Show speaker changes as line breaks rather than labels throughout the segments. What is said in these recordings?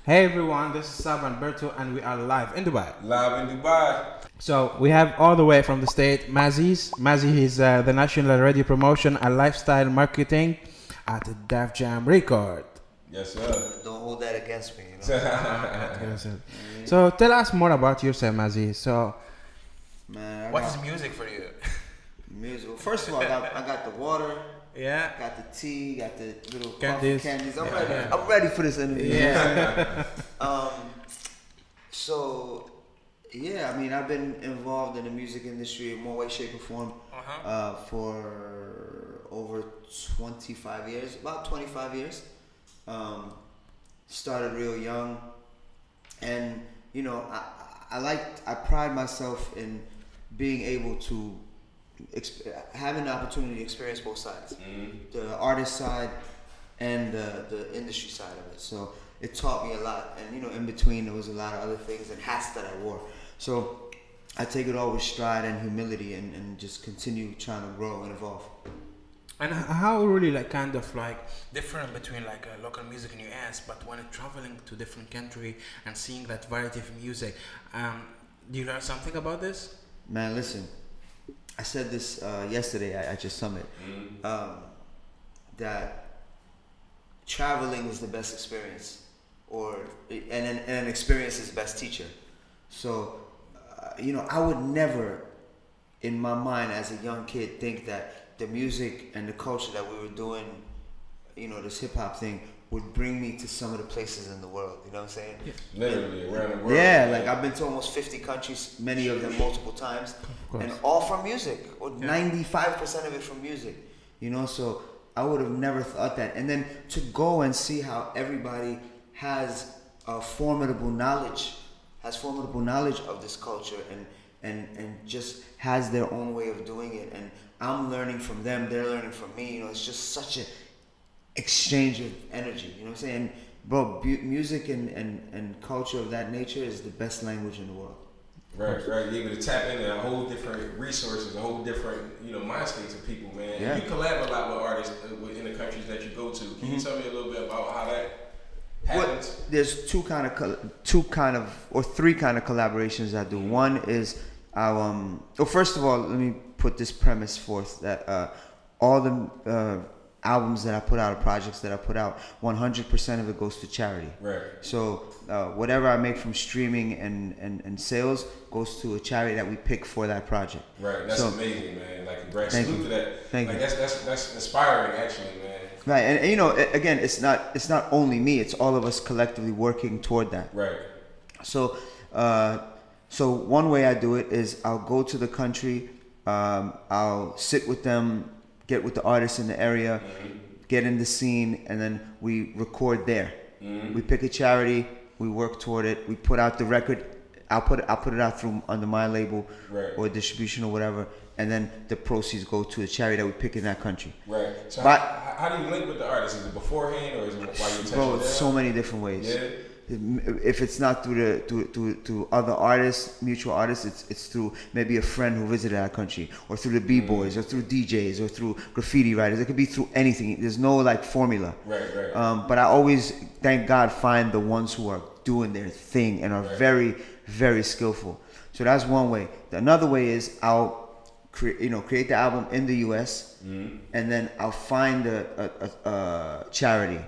Hey everyone, this is Sab Alberto and we are live in Dubai.
Live in Dubai.
So we have all the way from the state Mazzi is the National Radio Promotion and Lifestyle Marketing at DefJam Record.
Yes, sir.
Don't hold that against me. You know?
So tell us more about yourself, Mazzi. So,
Man,
what is music for you?
music? Well, first of all, I got the water.
Yeah.
Got the tea. Got the little
Candies.
candies. I'm
Yeah,
ready.
yeah.
I'm ready for this interview.
Yeah.
So, yeah, I mean, I've been involved in the music industry in one way, shape, or form for over 25 years, about 25 years. Started real young, and you know, I pride myself in being able to having the opportunity to experience both sides, the artist side and the industry side of it. So it taught me a lot, and you know, in between there was a lot of other things and hats that I wore. So I take it all with stride and humility, and just continue trying to grow and evolve.
And how really different between local music in US, but when traveling to different country and seeing that variety of music, do you learn something about this?
Man, listen, I said this yesterday at your summit, that traveling is the best experience, and an experience is the best teacher. So, you know, I would never, in my mind as a young kid, think that the music and the culture that we were doing, you know, this hip hop thing, would bring me to some of the places in the world. You know what I'm saying?
Yeah. Literally around the world.
Yeah, like I've been to almost 50 countries, many of them multiple times, and all from music, or 95% of it from music. You know, so I would have never thought that. And then to go and see how everybody has formidable knowledge of this culture, and just has their own way of doing it, and I'm learning from them, they're learning from me. You know, it's just such an exchange of energy. You know what I'm saying? Bro, music and culture of that nature is the best language in the world.
Right. You're able to tap into a whole different resources, a whole different, you know, mind states of people, man.
Yeah.
And you collab a lot with artists in the countries that you go to. Can you tell me a little bit about how that happens?
There's three kind of collaborations I do. One is first of all, let me put this premise forth that all the albums that I put out, or projects that I put out, 100% of it goes to charity.
Right.
So whatever I make from streaming and sales goes to a charity that we pick for that project.
Right. That's amazing, man. Like, congrats to that.
Thank you.
That's inspiring, actually, man.
Right, and you know, again, it's not only me; it's all of us collectively working toward that.
Right.
So, so one way I do it is I'll go to the country, I'll sit with them, get with the artists in the area, get in the scene, and then we record there. We pick a charity, we work toward it, we put out the record. I'll put it out through under my label, or distribution or whatever, and then the proceeds go to a charity that we pick in that country.
Right. So how do you link with the artist? Is it beforehand, or is it while you're touching
Bro, so many different ways.
Yeah.
If it's not through other artists, mutual artists, it's through maybe a friend who visited our country, or through the b-boys, or through DJs, or through graffiti writers. It could be through anything. There's no formula.
Right.
But I always, thank God, find the ones who are doing their thing and are very, very skillful. So that's one way. Another way is I'll create the album in the US, and then I'll find a charity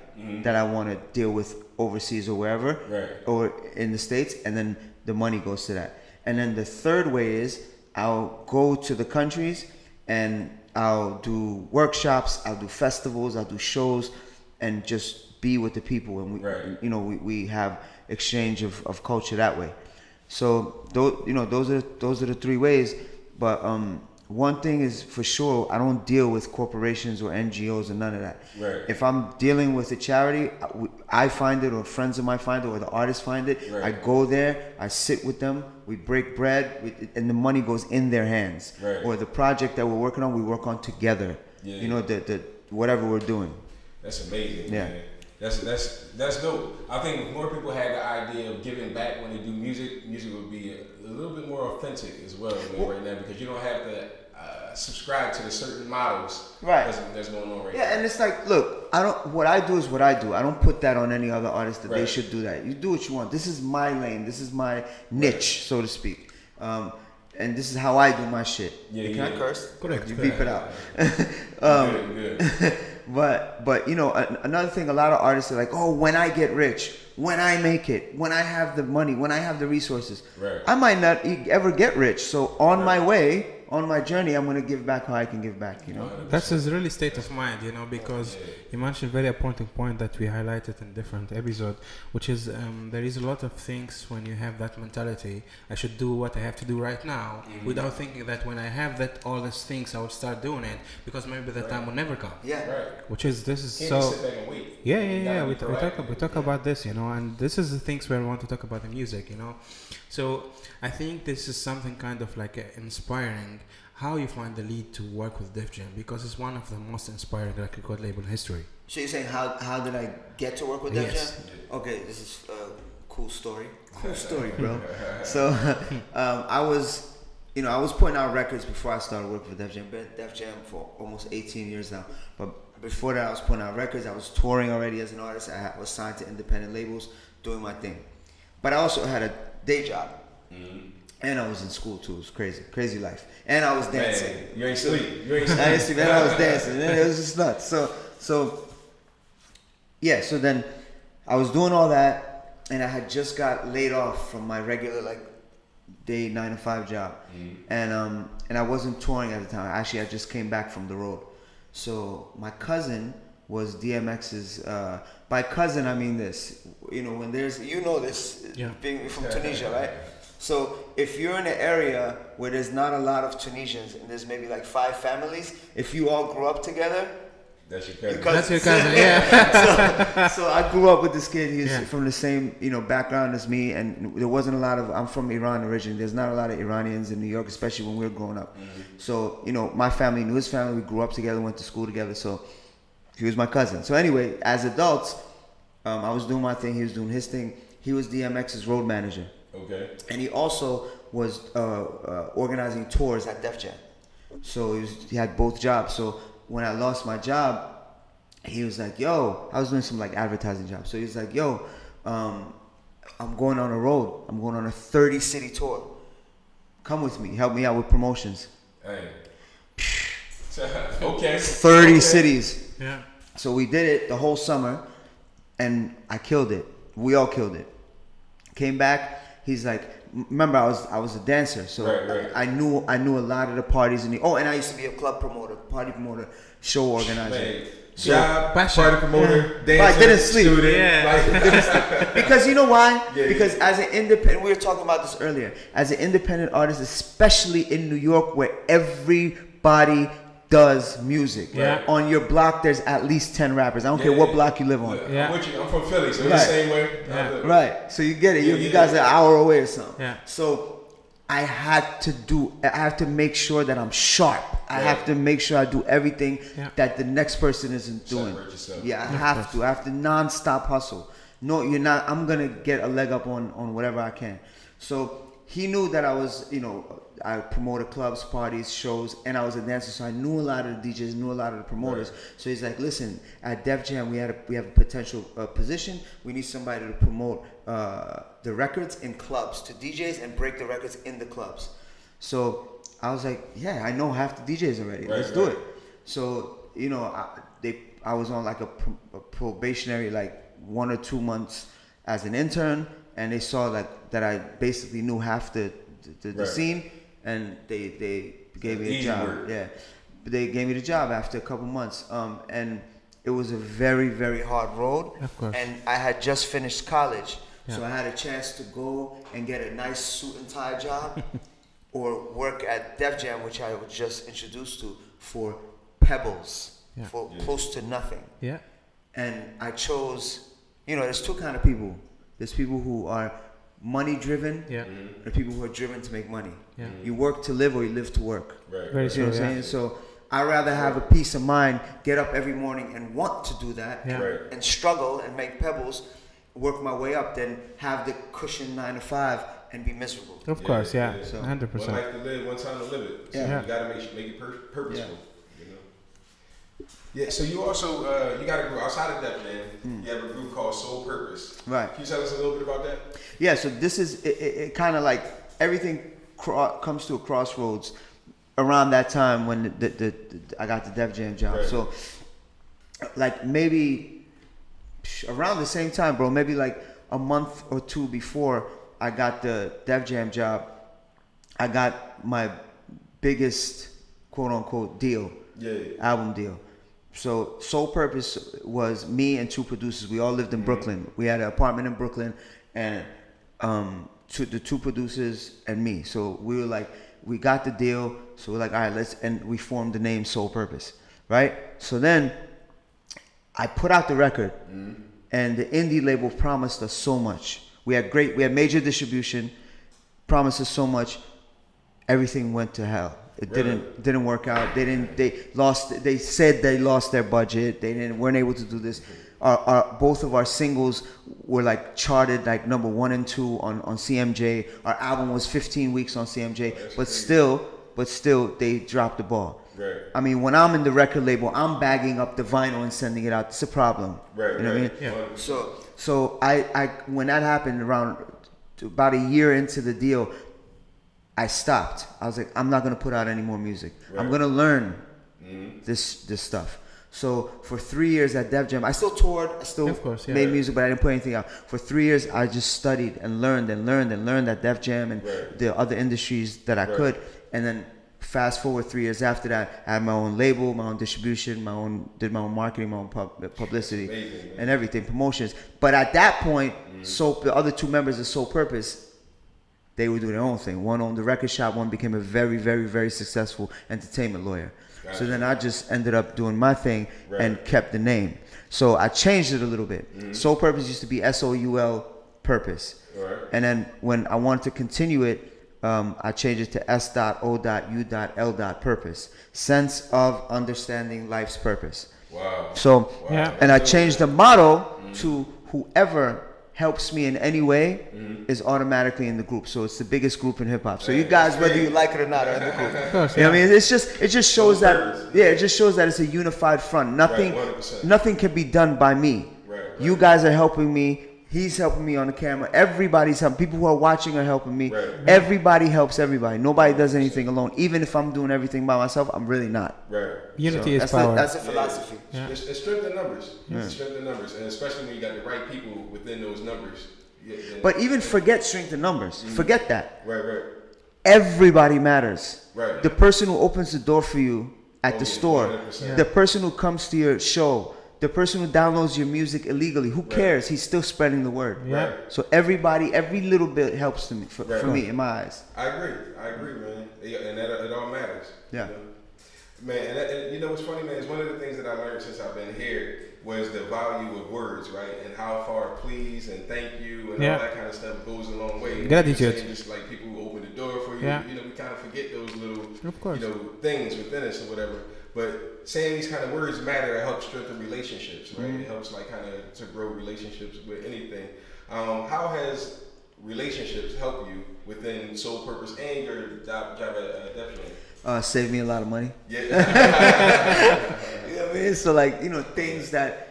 that I want to deal with overseas or wherever, or in the States, and then the money goes to that. And then the third way is I'll go to the countries and I'll do workshops, I'll do festivals, I'll do shows, and just be with the people, and we have exchange of culture that way. So those are the three ways. But one thing is for sure, I don't deal with corporations or NGOs and none of that.
Right.
If I'm dealing with a charity, I find it, or friends of mine find it, or the artists find it.
Right.
I go there, I sit with them, we break bread, and the money goes in their hands.
Right.
Or the project that we're working on, we work on together. Yeah. You know, the whatever we're doing.
That's amazing,
yeah.
Man. That's dope. I think if more people had the idea of giving back when they do music would be a little bit more authentic as well, man, right now, because you don't have to subscribe to the certain models that's going on right now.
Yeah, and it's like, look, I don't. What I do is what I do. I don't put that on any other artist that they
Right.
should do that. You do what you want. This is my lane. This is my niche, so to speak. And this is how I do my shit.
Yeah,
Can
yeah.
I curse?
Correct.
You beep it out.
Good.
But you know, another thing, a lot of artists are like, oh, when I get rich, when I make it, when I have the money, when I have the resources,
Right.
I might not ever get rich. So on my way, on my journey, I'm gonna give back how I can give back. You know.
That's his really state of mind, you know, because you mentioned a very important point that we highlighted in different episode, which is there is a lot of things when you have that mentality. I should do what I have to do right now, without thinking that when I have that all these things, I will start doing it because maybe the time will never come.
Yeah.
Right.
Which is this is
Can't
so.
just sit back and wait.
Yeah,
You
yeah,
gotta
yeah.
be
We talk
proactive.
about this, you know, and this is the things where we want to talk about the music, you know. So I think this is something kind of like inspiring. How you find the lead to work with DefJam, because it's one of the most inspiring record label in history.
So you're saying how did I get to work with
Yes.
DefJam? Okay, this is a cool story. Cool story, bro. So I was putting out records before I started working with DefJam. Been at DefJam for almost 18 years now. But before that, I was putting out records. I was touring already as an artist. I was signed to independent labels, doing my thing. But I also had a day job. And I was in school too. It was crazy life. And I was dancing.
Man, you ain't sleep. You ain't
I
sleep.
didn't see, man. I was dancing. It was just nuts. So then I was doing all that, and I had just got laid off from my regular day 9 to 5 job, and I wasn't touring at the time. Actually, I just came back from the road. So my cousin was DMX's. By cousin, I mean this. You know, when there's this, being from Tunisia, right? So if you're in an area where there's not a lot of Tunisians and there's maybe 5 families, if you all grew up together,
That's your cousin.
That's your cousin, yeah.
so I grew up with this kid. He's from the same background as me, and there wasn't a lot of. I'm from Iran originally. There's not a lot of Iranians in New York, especially when we were growing up. So my family knew his family. We grew up together, went to school together. So he was my cousin. So anyway, as adults, I was doing my thing. He was doing his thing. He was DMX's road manager.
Okay.
And he also was organizing tours at DefJam. So he had both jobs. So when I lost my job, he was like, yo, I was doing some advertising job. So he was like, yo, I'm going on a road. I'm going on a 30-city tour. Come with me. Help me out with promotions.
Hey. Okay.
30 cities.
Yeah.
So we did it the whole summer, and I killed it. We all killed it. Came back. He's like, remember, I was a dancer, so
right.
I knew a lot of the parties and I used to be a club promoter, party promoter, show organizer.
Man,
So,
job,
passion.
party promoter, dancer,
I didn't sleep.
student.
Yeah.
because you know why?
Yeah,
Because as an independent, we were talking about this earlier. As an independent artist, especially in New York, where everybody does music.
Yeah.
On your block, there's at least 10 rappers. I don't care what block you live on.
Look,
Yeah.
I'm with you. I'm from Philly, so it's
Right.
the same way.
Yeah.
Look.
Right. So you get it.
Yeah,
You guys are an hour away or something.
Yeah.
So I have to make sure that I'm sharp. I have to make sure I do everything that the next person isn't doing.
Separate yourself.
Yeah, I have to. I have to non-stop hustle. No, you're not. I'm going to get a leg up on whatever I can. So he knew that I was, I promoted clubs, parties, shows, and I was a dancer. So I knew a lot of the DJs, knew a lot of the promoters. Right. So he's like, listen, at DefJam, we have a potential position. We need somebody to promote the records in clubs to DJs and break the records in the clubs. So I was like, yeah, I know half the DJs already. Let's do it. So, I was on a probationary 1 or 2 months as an intern, and they saw that I basically knew half the scene, and they gave me a job.
Work.
Yeah, but they gave me the job after a couple months, and it was a very, very hard road.
Of course.
And I had just finished college, so I had a chance to go and get a nice suit and tie job, or work at DefJam, which I was just introduced to, for pebbles, for close to nothing.
Yeah.
And I chose, there's two kind of people. There's people who are money driven, and people who are driven to make money.
Yeah.
You work to live or you live to work.
Right.
Very
You know what I'm saying? So I'd rather have a peace of mind, get up every morning and want to do that, and struggle and make pebbles, work my way up, than have the cushion 9 to 5 and be miserable.
Of course, yeah.
So,
100%.
One life to live, one time to live it. So
Yeah.
you gotta make it purposeful. Yeah, so you also you got a group outside of DefJam. You have a group called Soul Purpose.
Right.
Can you tell us a little bit about that?
Yeah. So this is it kind of like everything comes to a crossroads around that time when I got the DefJam job.
Right.
So like maybe around the same time, bro. Maybe like a month or two before I got the DefJam job, I got my biggest quote unquote deal, album deal. So Soul Purpose was me and two producers. We all lived in Brooklyn. We had an apartment in Brooklyn, and the two producers and me. So we were like, we got the deal. So we're like, all right, and we formed the name Soul Purpose, right? So then I put out the record, and the indie label promised us so much. We had major distribution, promised us so much. Everything went to hell. It didn't work out. They said they lost their budget. Weren't able to do this. Both of our singles were like charted like number 1 and 2 on CMJ. Our album was 15 weeks on CMJ, but still they dropped the ball.
Right.
I mean, when I'm in the record label, I'm bagging up the vinyl and sending it out. It's a problem.
Right.
You know what I mean?
Yeah.
So I when that happened around about a year into the deal, I stopped. I was like, I'm not gonna put out any more music. Right. I'm gonna learn this stuff. So for 3 years at DefJam, I still toured, I still made music, but I didn't put anything out. For 3 years, I just studied and learned at DefJam and the other industries that I could. And then fast forward 3 years after that, I had my own label, my own distribution, did my own marketing, my own publicity, and everything, promotions. But at that point, the other two members of Soul Purpose, they would do their own thing. One owned the record shop, one became a very, very, very successful entertainment lawyer. Gotcha. So then I just ended up doing my thing and kept the name. So I changed it a little bit. Soul Purpose used to be S.O.U.L. Purpose. Right. And then when I wanted to continue it, I changed it to S.O.U.L. Purpose. Sense of understanding life's purpose.
Wow.
So, and I changed the motto to whoever helps me in any way is automatically in the group. So it's the biggest group in hip hop. So you guys, whether you like it or not, are in the group. Of course, you know what I mean? It just shows that it's a unified front. Nothing can be done by me. You guys are helping me. He's helping me on the camera. Everybody's helping. People who are watching are helping me. Everybody helps everybody. Nobody does anything alone. Even if I'm doing everything by myself, I'm really not.
Unity is power.
That's the philosophy.
It's strength in numbers. It's strength in numbers, and especially when you got the right people within those numbers.
But even forget strength in numbers. Forget that. Everybody matters. The person who opens the door for you at the store, the person who comes to your show, the person who downloads your music illegally, who cares? He's still spreading the word. So everybody, every little bit helps to me for me in my eyes.
I agree, man. And that it all matters.
Yeah.
You know? Man, and you know what's funny, man, is one of the things that I learned since I've been here was the value of words, right? And how far please and thank you and all that kind of stuff goes a long way.
Gratitude.
Just like people who open the door for you,
you
know, we kind of forget those little, things within us or whatever. But saying these kind of words matter. It helps strengthen relationships, right? It helps like kind of to grow relationships with anything. How has relationships helped you within Soul Purpose and your job at DefJam?
Saved me a lot of money.
Yeah.
You know what I mean? So like, you know, things that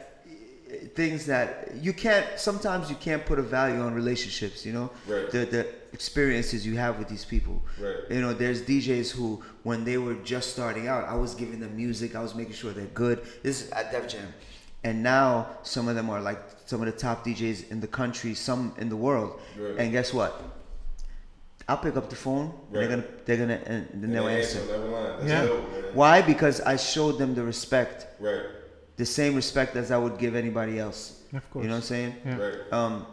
you can't, sometimes you can't put a value on relationships, you know? The experiences you have with these people. You know, there's DJs who, when they were just starting out, I was giving them music, I was making sure they're good. This is at DefJam. And now some of them are like some of the top DJs in the country, some in the world. And guess what? I'll pick up the phone. And they're gonna and they'll answer. Why? Because I showed them the respect. The same respect as I would give anybody else.
Of course.
You know what I'm saying?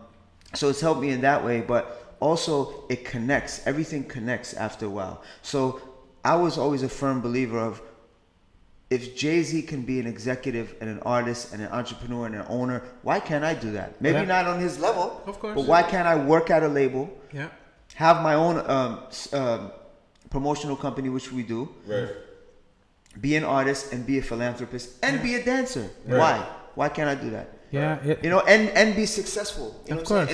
So it's helped me in that way, but also it connects. Everything connects after a while. So I was always a firm believer of, if Jay-Z can be an executive and an artist and an entrepreneur and an owner, why can't I do that? Maybe not on his level,
of course,
but why can't I work at a label, have my own promotional company, which we do, be an artist and be a philanthropist and be a dancer? Why can't I do that? You know, and be successful. You know
of course.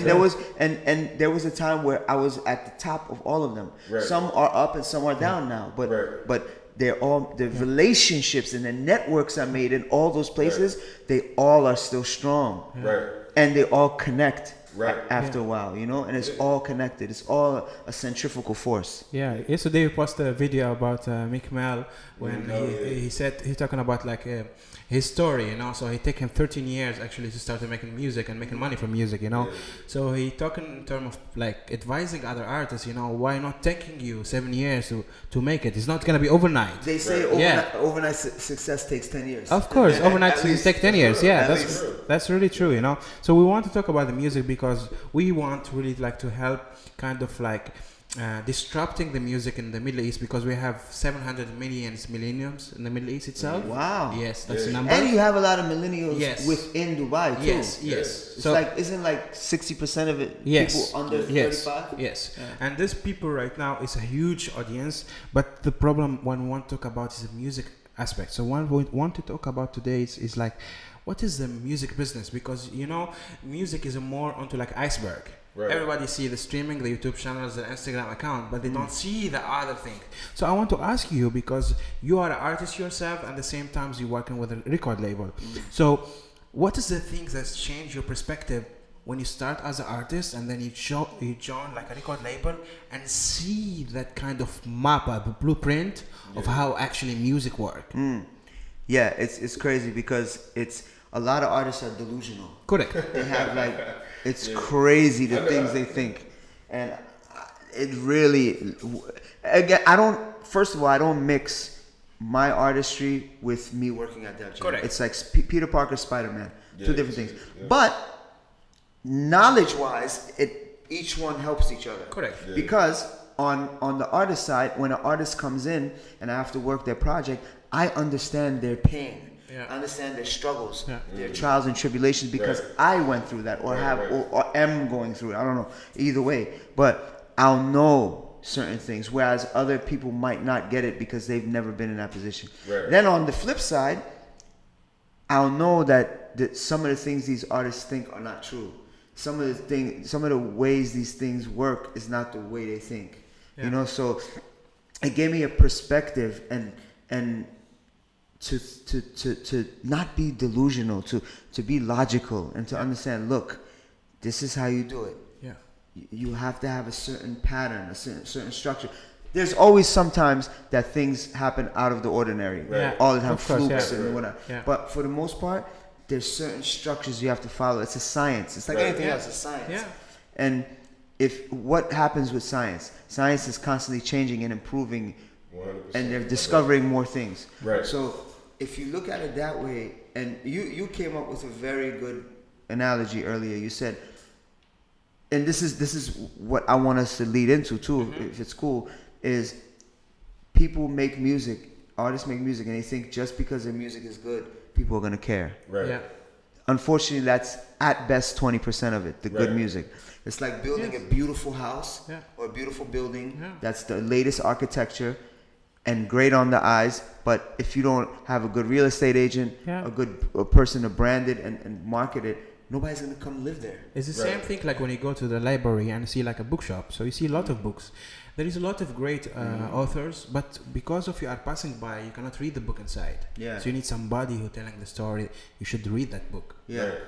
And there was a time where I was at the top of all of them. Some are up and some are down now, but the relationships and the networks are made in all those places. They all are still strong, and they all connect. After a while, you know, and it's all connected. It's all a centrifugal force.
Yeah. Yesterday we posted a video about Mick Mel when he said he's talking about like his story, you know. So it took him 13 years actually to start making music and making money from music, you know. So he talking in terms of like advising other artists, you know, why not taking you 7 years to make it? It's not gonna be overnight.
They say overnight success takes 10 years.
Of course, overnight success takes 10 years. Yeah, that's really true, you know. So we want to talk about the music because we want really like to help kind of like disrupting the music in the Middle East, because we have 700 millennials in the Middle East itself.
Wow.
Yes, that's the number.
And you have a lot of millennials within Dubai too.
Yes.
It's
So
like, isn't like 60% of it people under 35?
Yes. And these people right now is a huge audience, but the problem when we want to talk about is the music aspect. So what we want to talk about today is like, what is the music business? Because, you know, music is more onto like iceberg. Everybody see the streaming, the YouTube channels, the Instagram account, but they don't see the other thing. So I want to ask you, because you are an artist yourself, and at the same time you're working with a record label. So what is the thing that's changed your perspective when you start as an artist and then you join like a record label and see that kind of map, a blueprint of how actually music work?
Yeah, it's crazy because it's a lot of artists are delusional.
Correct.
They have like, it's crazy the things they think, and it really, again, first of all, I don't mix my artistry with me working at DefJam.
Correct.
It's like Peter Parker, Spider-Man, two different things. But knowledge-wise, each one helps each other.
Correct.
Because on the artist side, when an artist comes in and I have to work their project, I understand their pain. I understand their struggles, their trials and tribulations, because I went through that, or or am going through it. I don't know, either way. But I'll know certain things, whereas other people might not get it because they've never been in that position. Then on the flip side, I'll know that some of the things these artists think are not true. Some of the ways these things work is not the way they think. You know, so it gave me a perspective and to not be delusional, to be logical, and to understand, look, this is how you do it. You have to have a certain pattern, a certain structure. There's always sometimes that things happen out of the ordinary. All the time, flukes and whatnot. But for the most part, there's certain structures you have to follow. It's a science. It's like anything else, it's science. And what happens with science? Science is constantly changing and improving, 100%. And they're discovering more things. So if you look at it that way, and you came up with a very good analogy earlier. You said, and this is what I want us to lead into too, if it's cool, is people make music, artists make music, and they think just because their music is good, people are gonna care. Unfortunately, that's at best 20% of it, the good music. It's like building a beautiful house or a beautiful building that's the latest architecture and great on the eyes, but if you don't have a good real estate agent, a person to brand it and market it, nobody's gonna come live there.
It's the same thing like when you go to the library and see like a bookshop. So you see a lot of books. There is a lot of great authors, but because of you are passing by, you cannot read the book inside. So you need somebody who telling the story. You should read that book.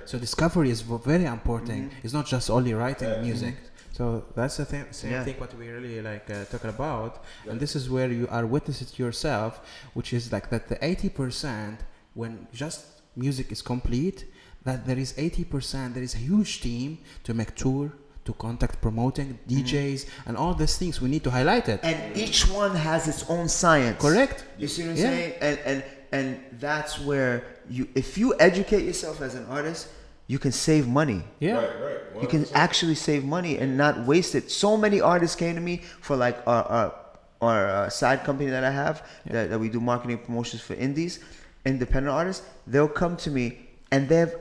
So discovery is very important. It's not just only writing music. So that's the same thing what we really like talking about, and this is where you are witnessing it yourself, which is like that the 80% when just music is complete, that there is 80%, there is a huge team to make tour, to contact promoting DJs and all these things. We need to highlight it.
And each one has its own science.
Correct.
You see what I'm saying? And that's where if you educate yourself as an artist, you can save money. You can actually save money and not waste it. So many artists came to me for like our side company that I have, that we do marketing promotions for indies, independent artists. They'll come to me and they've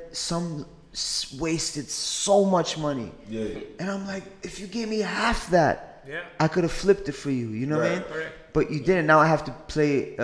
wasted so much money. And I'm like, if you gave me half that, I could have flipped it for you. You know what I mean? But you didn't. Now I have to play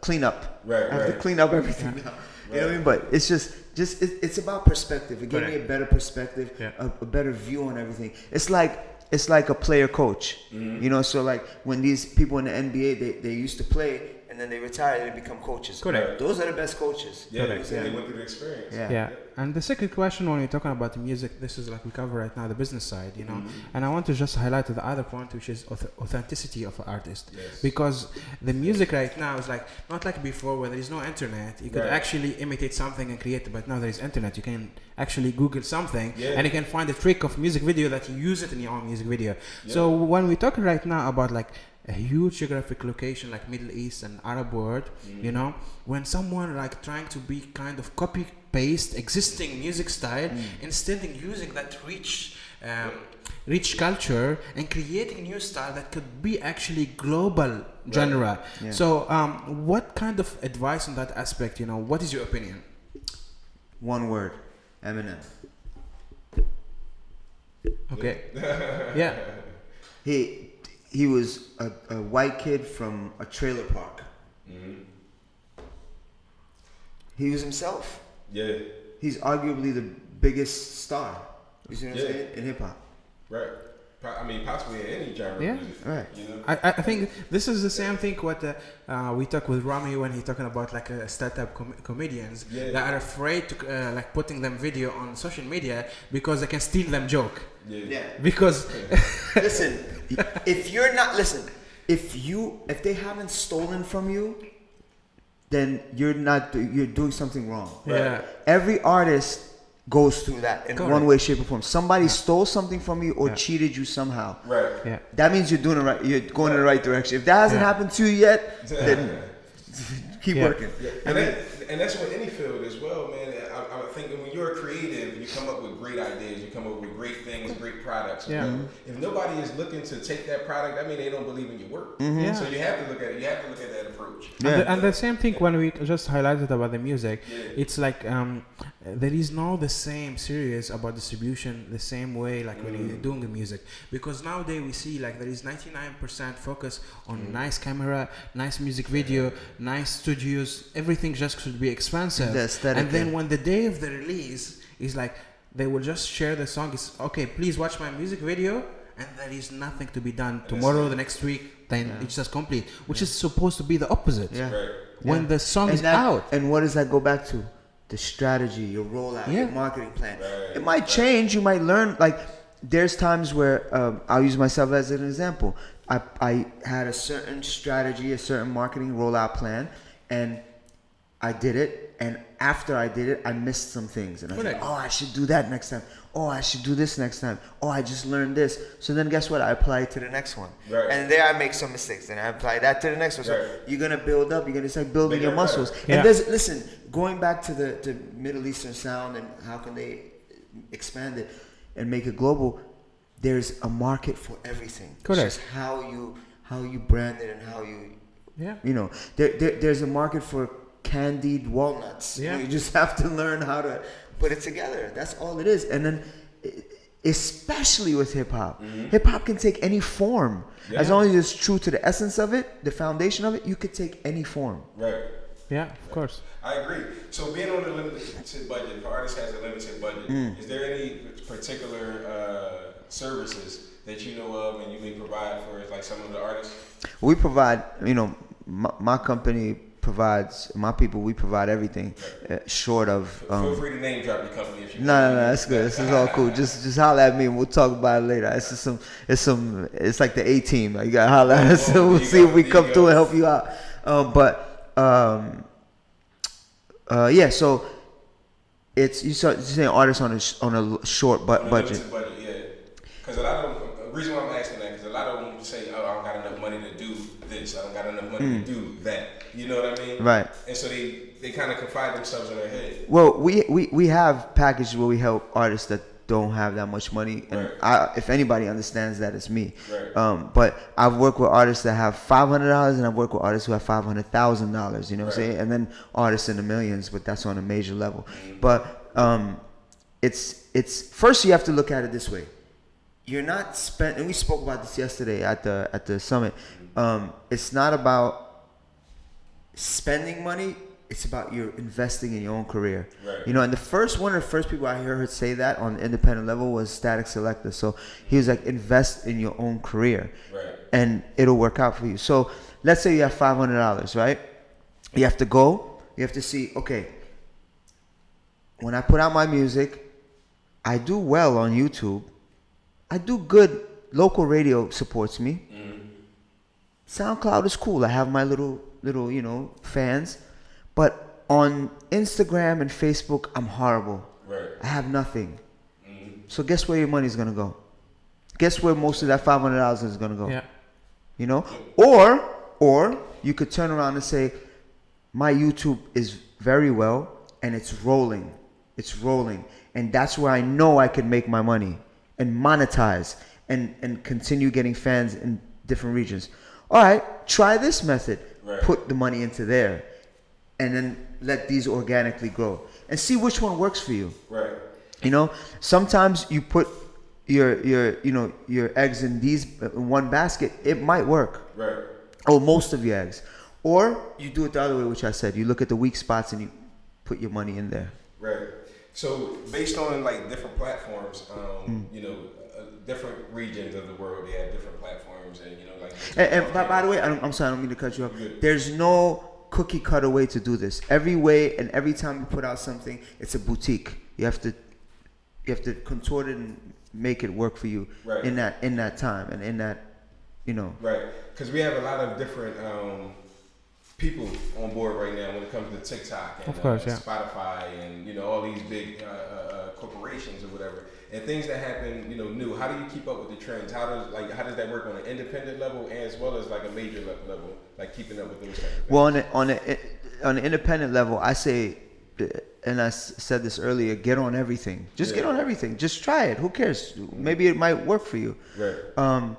clean up. I have to clean up everything now. You know what I mean? But it's just it's about perspective. It gave me a better perspective, a better view on everything. It's like a player coach. You know, so like when these people in the NBA, they used to play, and then they retire and they become coaches.
Correct.
Those are the best coaches.
Yeah,
Correct.
they went through the experience.
Yeah. And the second question, when you're talking about the music, this is like we cover right now the business side, you know. And I want to just highlight the other point, which is authenticity of an artist.
Yes.
Because the music right now is like not like before where there is no internet. You could actually imitate something and create it, but now there is internet. You can actually Google something and you can find a trick of music video that you use it in your own music video. So when we talk right now about like a huge geographic location like Middle East and Arab world, you know, when someone like trying to be kind of copy paste existing music style instead of using that rich culture and creating new style that could be actually global genre. So what kind of advice on that aspect, you know, what is your opinion?
One word: Eminem.
Okay.
He was a white kid from a trailer park. He was himself.
Yeah.
He's arguably the biggest star. You see what I'm saying? In hip hop.
Right. I mean, possibly in any genre.
Yeah.
Music,
right.
You know?
I think this is the same thing what we talk with Rami when he's talking about like startup comedians that are afraid to like putting them video on social media because they can steal them joke.
Yeah.
Because
listen, if they haven't stolen from you, then you're doing something wrong.
Yeah.
Every artist goes through that in one way, shape, or form. Somebody stole something from you or cheated you somehow.
Right.
Yeah.
That means you're doing it right. You're going in the right direction. If that hasn't happened to you yet, then keep working.
Yeah. And that's with any field as well, man. I think when you're a creative, you come up with great ideas. You come up with great things, great products.
Yeah.
If nobody is looking to take that product, I mean, they don't believe in your work.
Yeah.
So you have to look at it. You have to look at that approach.
And the same thing when we just highlighted about the music, it's like there is no the same serious about distribution the same way like when you're doing the music, because nowadays we see like there is 99% focus on nice camera, nice music video, nice studios, everything just should be expensive.
The aesthetic,
and then when the day of the release is like they will just share the song, it's okay, please watch my music video, and there is nothing to be done tomorrow, the next week, then it's just complete, which is supposed to be the opposite. When the song is out.
And what does that go back to? The strategy, your rollout, your marketing plan. It might change. You might learn. Like there's times where I'll use myself as an example. I had a certain strategy, a certain marketing rollout plan, and I did it. And after I did it, I missed some things. And I was like, oh, I should do that next time. Oh, I should do this next time. Oh, I just learned this. So then guess what? I apply it to the next one. And there I make some mistakes. And I apply that to the next one. So you're going to build up. You're going to start building your muscles. And listen, going back to the Middle Eastern sound and how can they expand it and make it global, there's a market for everything.
Correct.
It's just how you brand it and how you know, there's a market for candied walnuts.
Yeah.
You just have to learn how to put it together. That's all it is. And then especially with hip hop, hip hop can take any form. As long as it's true to the essence of it, the foundation of it, you could take any form.
Right.
Yeah, of course.
I agree. So being on a limited budget, if an artist has a limited budget, is there any particular services that you know of and you may provide for like some of the artists?
We provide, you know, my company provides, my people, we provide everything short of
feel free to name drop your company if you want.
No, that's good. This is all cool. Just holler at me and we'll talk about it later. It's just it's like the A team. Like you gotta holler at us, so we'll see if we come through and help you out. Yeah, so it's you're saying artists on a short budget.
Because a lot of the reason why I'm asking that, because a lot of them say, "Oh, I don't got enough money to do this. I don't got enough money to do that." You know what I mean?
Right.
And so they kind of confide themselves in their head.
Well, we have packages where we help artists that don't have that much money, and if anybody understands that, it's me.
Right.
But I've worked with artists that have $500, and I've worked with artists who have $500,000. You know what I'm saying? And then artists in the millions, but that's on a major level. But it's first you have to look at it this way. You're not and we spoke about this yesterday at the summit. It's not about spending money, it's about you're investing in your own career.
Right.
You know, and one of the first people I heard say that on the independent level was Static Selector. So he was like, invest in your own career.
Right.
And it'll work out for you. So let's say you have $500, right? You have to go. You have to see. Okay. When I put out my music, I do well on YouTube. I do good. Local radio supports me. SoundCloud is cool. I have my little fans. But on Instagram and Facebook, I'm horrible.
Right.
I have nothing. So guess where your money's gonna go? Guess where most of that $500 is gonna go?
Yeah.
You know? Or you could turn around and say, my YouTube is very well and it's rolling. It's rolling. And that's where I know I can make my money and monetize and continue getting fans in different regions. All right, try this method.
Right.
Put the money into there and then let these organically grow and see which one works for you.
Right.
You know, sometimes you put your eggs in in one basket, it might work.
Right.
Or most of your eggs. Or you do it the other way, which I said. You look at the weak spots and you put your money in there.
Right. So based on like different platforms, different regions of the world, they have different platforms, and
And by the way, I'm sorry, I don't mean to cut you off. There's no cookie cutter way to do this. Every way and every time you put out something, it's a boutique. You have to contort it and make it work for you in that time and in that,
Right. Because we have a lot of different people on board right now when it comes to TikTok and
of course,
Spotify and all these big corporations or whatever, and things that happen new. How do you keep up with the trends? How does that work on an independent level as well as like a major level, like keeping up with those kind of things?
Well, on an independent level, I say, and I said this earlier, get on everything. Just get on everything. Just try it. Who cares? Maybe it might work for you.
Right.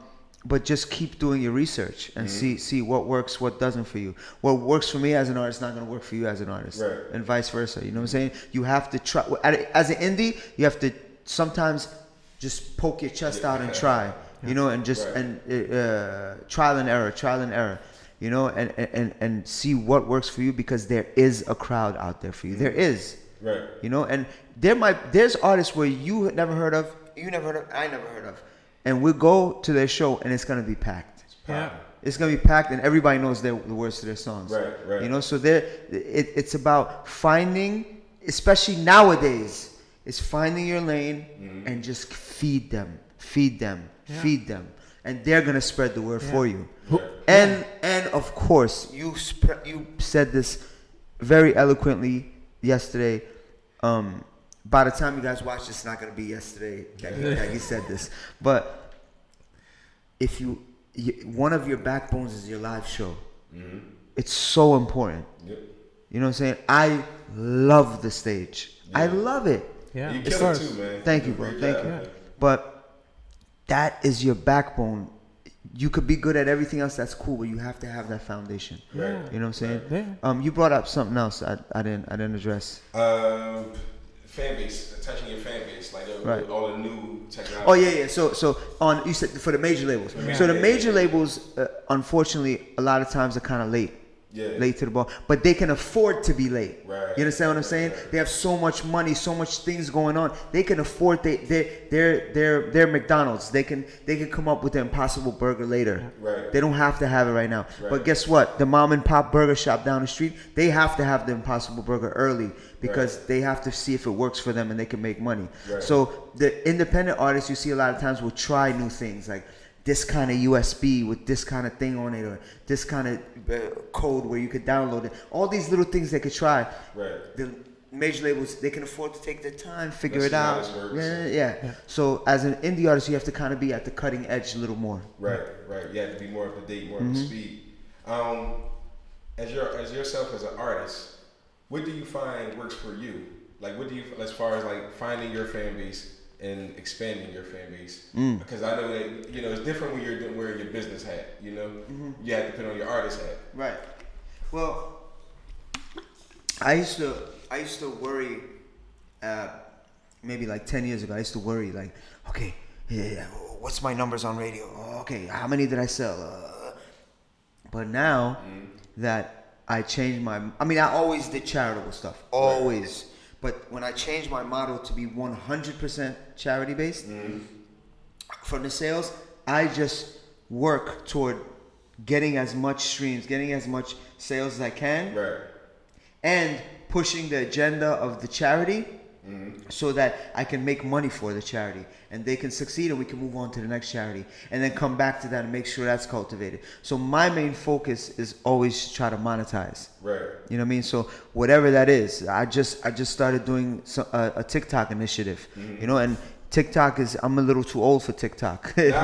But just keep doing your research and see what works, what doesn't for you. What works for me as an artist is not going to work for you as an artist, and vice versa. You know what I'm saying? You have to try. As an indie, you have to sometimes just poke your chest out and try. And just trial and error. And see what works for you, because there is a crowd out there for you. There is.
Right.
And there's artists where you never heard of, I never heard of. And we'll go to their show and it's gonna be packed. It's gonna be packed, and everybody knows the words to their songs.
Right.
So it's about finding, especially nowadays, it's finding your lane and just feed them, and they're gonna spread the word for you. And of course, you said this very eloquently yesterday. By the time you guys watch this, it's not going to be yesterday that he said this. But if one of your backbones is your live show. It's so important.
Yep.
You know what I'm saying? I love the stage. Yeah. I love it.
Yeah,
you kill it too, man.
Thank you, bro. Thank you. But that is your backbone. You could be good at everything else. That's cool, but you have to have that foundation.
Right.
You know what I'm saying?
Yeah.
You brought up something else I didn't address.
Fan base, touching your fan base, like all the new technology.
Oh yeah. So you said for the major labels. So the major labels, unfortunately, a lot of times are kind of late.
Yeah.
Late to the ball, but they can afford to be late.
Right.
You understand what I'm saying?
Right.
They have so much money, so much things going on. They can afford. They're McDonald's. They can come up with the Impossible Burger later.
Right.
They don't have to have it right now.
Right.
But guess what? The mom and pop burger shop down the street, they have to have the Impossible Burger early because they have to see if it works for them and they can make money.
Right.
So the independent artists, you see a lot of times, will try new things like this kind of USB with this kind of thing on it, or this kind of code where you could download it. All these little things they could try.
Right.
The major labels, they can afford to take their time, figure
Let's
it out.
see how this works.
Yeah. So as an indie artist, you have to kind of be at the cutting edge a little more.
Right. You have to be more up to date, more up to speed. As yourself as an artist, what do you find works for you? Like, what do you, as far as like finding your fan base and expanding your fan base? Because I know that it's different when you're wearing your business hat. You have to put on your artist hat.
Right. Well, I used to worry. Maybe like 10 years ago, I used to worry like, okay, what's my numbers on radio? Okay, how many did I sell? But now that I changed I always did charitable stuff, always. Right. But when I changed my model to be 100% charity based, from the sales, I just work toward getting as much streams, getting as much sales as I can,
right,
and pushing the agenda of the charity so that I can make money for the charity and they can succeed and we can move on to the next charity and then come back to that and make sure that's cultivated. So my main focus is always try to monetize.
right.
You know what I mean? So whatever that is, I just started doing a TikTok initiative, you know, and TikTok is, I'm a little too old for TikTok. It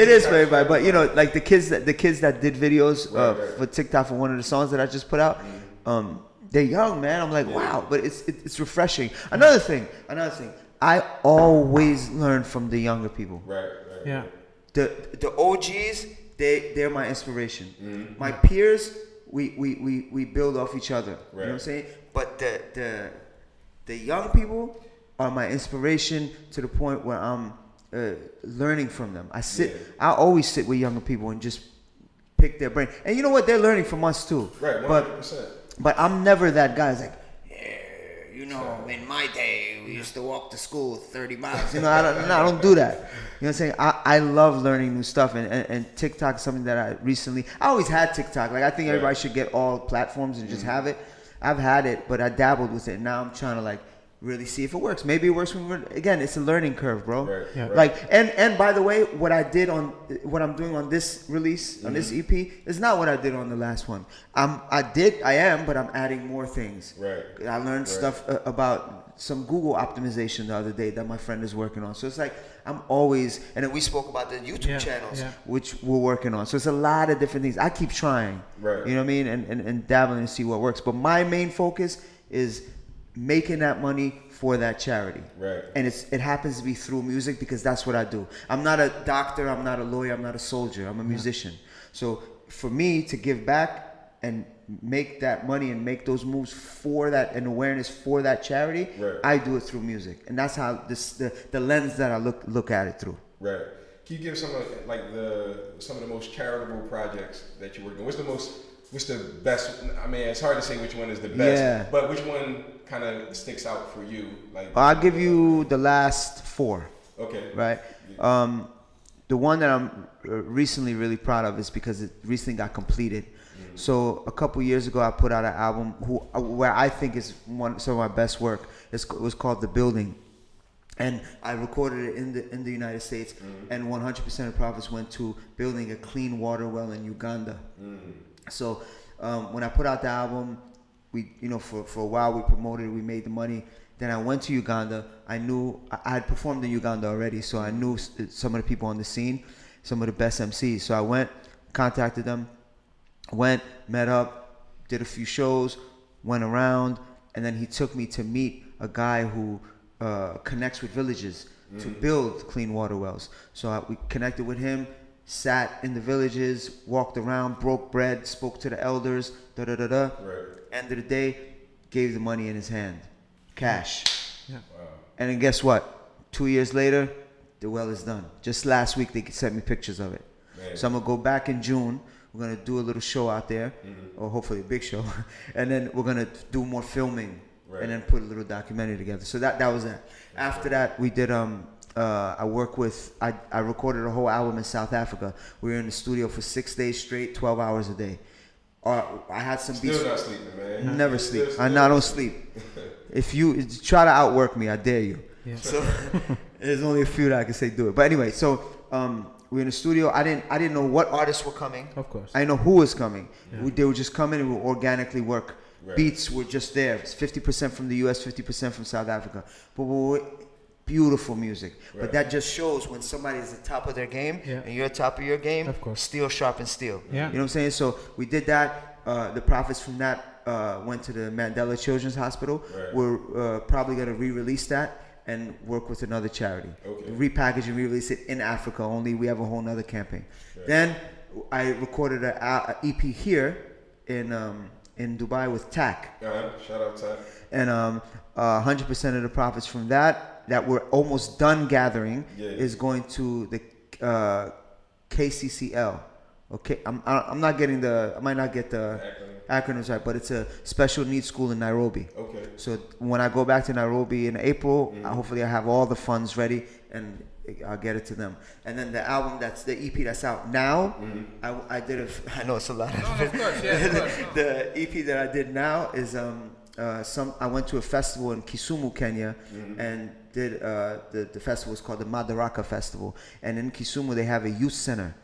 is for everybody, but you know, like the kids that did videos for TikTok for one of the songs that I just put out, they're young, man. I'm like, wow, but it's refreshing. Another thing, I always learn from the younger people.
Right.
Yeah.
The OGs, they're my inspiration. My peers, we build off each other.
Right.
You know what I'm saying? But the young people are my inspiration to the point where I'm learning from them. I always sit with younger people and just pick their brain. And you know what? They're learning from us too.
Right, 100%.
But I'm never that guy. It's like, you know, in my day, we used to walk to school 30 miles. You know, I don't do that. You know what I'm saying? I love learning new stuff. And TikTok is something that I always had TikTok. Like, I think everybody should get all platforms and just have it. I've had it, but I dabbled with it. And now I'm trying to, like, really see if it works. Maybe it works for me. Again, it's a learning curve, bro.
Right,
yeah.
Like, and by the way, what I'm doing on this release, on this EP, is not what I did on the last one. But I'm adding more things.
Right.
I learned stuff about some Google optimization the other day that my friend is working on. So it's like, I'm always, and then we spoke about the YouTube channels, which we're working on. So it's a lot of different things. I keep trying,
right.
You know what I mean? And dabbling and see what works. But my main focus is making that money for that charity.
Right.
And it happens to be through music because that's what I do. I'm not a doctor, I'm not a lawyer, I'm not a soldier, I'm a musician. So for me to give back and make that money and make those moves for that and awareness for that charity, I do it through music. And that's how the lens that I look at it through.
Right. Can you give some of the most charitable projects that you work on? What's the best? I mean, it's hard to say which one is the best, but which one kind of sticks out for you? Like,
I'll give you the last 4.
Okay.
Right.
Yeah.
The one that I'm recently really proud of is because it recently got completed. So a couple years ago, I put out an album where I think is some of my best work. It was called The Building. And I recorded it in the United States, and 100% of profits went to building a clean water well in Uganda. So when I put out the album, we, you know, for a while we promoted it, we made the money. Then I went to Uganda. I knew I had performed in Uganda already, so I knew some of the people on the scene, some of the best MCs. So I went, contacted them, met up, did a few shows, went around, and then he took me to meet a guy who connects with villages to build clean water wells. So we connected with him, sat in the villages, walked around, broke bread, spoke to the elders, Right. End of the day, gave the money in his hand, cash. Yeah. Wow. And then guess what? 2 years later, the well is done. Just last week, they sent me pictures of it. Man. So I'm gonna go back in June. We're gonna do a little show out there, or hopefully a big show, and then we're gonna do more filming, and then put a little documentary together. So that was that. After that, we did I recorded a whole album in South Africa. We were in the studio for 6 days straight, 12 hours a day. I had some beats.
Still not sleeping, man.
Never sleep. I don't sleep. If you try to outwork me, I dare you. Yeah. So there's only a few that I can say do it. But anyway, so we were in the studio. I didn't know what artists were coming.
Of course.
I didn't know who was coming. Yeah. They would just come in and would organically work. Right. Beats were just there. It's 50% from the US, 50% from South Africa. But beautiful music. Right. But that just shows when somebody is at the top of their game and you're at the top of your game, of course. Steel sharpens steel. Yeah. You know what I'm saying? So we did that. The profits from that went to the Mandela Children's Hospital. Right. We're probably going to re-release that and work with another charity. Okay. Repackage and re-release it in Africa only. We have a whole nother campaign. Right. Then I recorded an EP here in Dubai with TAC.
Shout out TAC.
And 100% of the profits from that we're almost done gathering is going to the KCCL. Okay, I'm not getting I might not get the acronyms right, but it's a special needs school in Nairobi. Okay. So when I go back to Nairobi in April, hopefully I have all the funds ready, and I'll get it to them. And then the album, that's the EP that's out now. I did it. I know it's a lot.
No, of course, yeah, of course. No.
The EP that I did now is I went to a festival in Kisumu, Kenya, and did the festival is called the Madaraka Festival. And in Kisumu they have a youth center,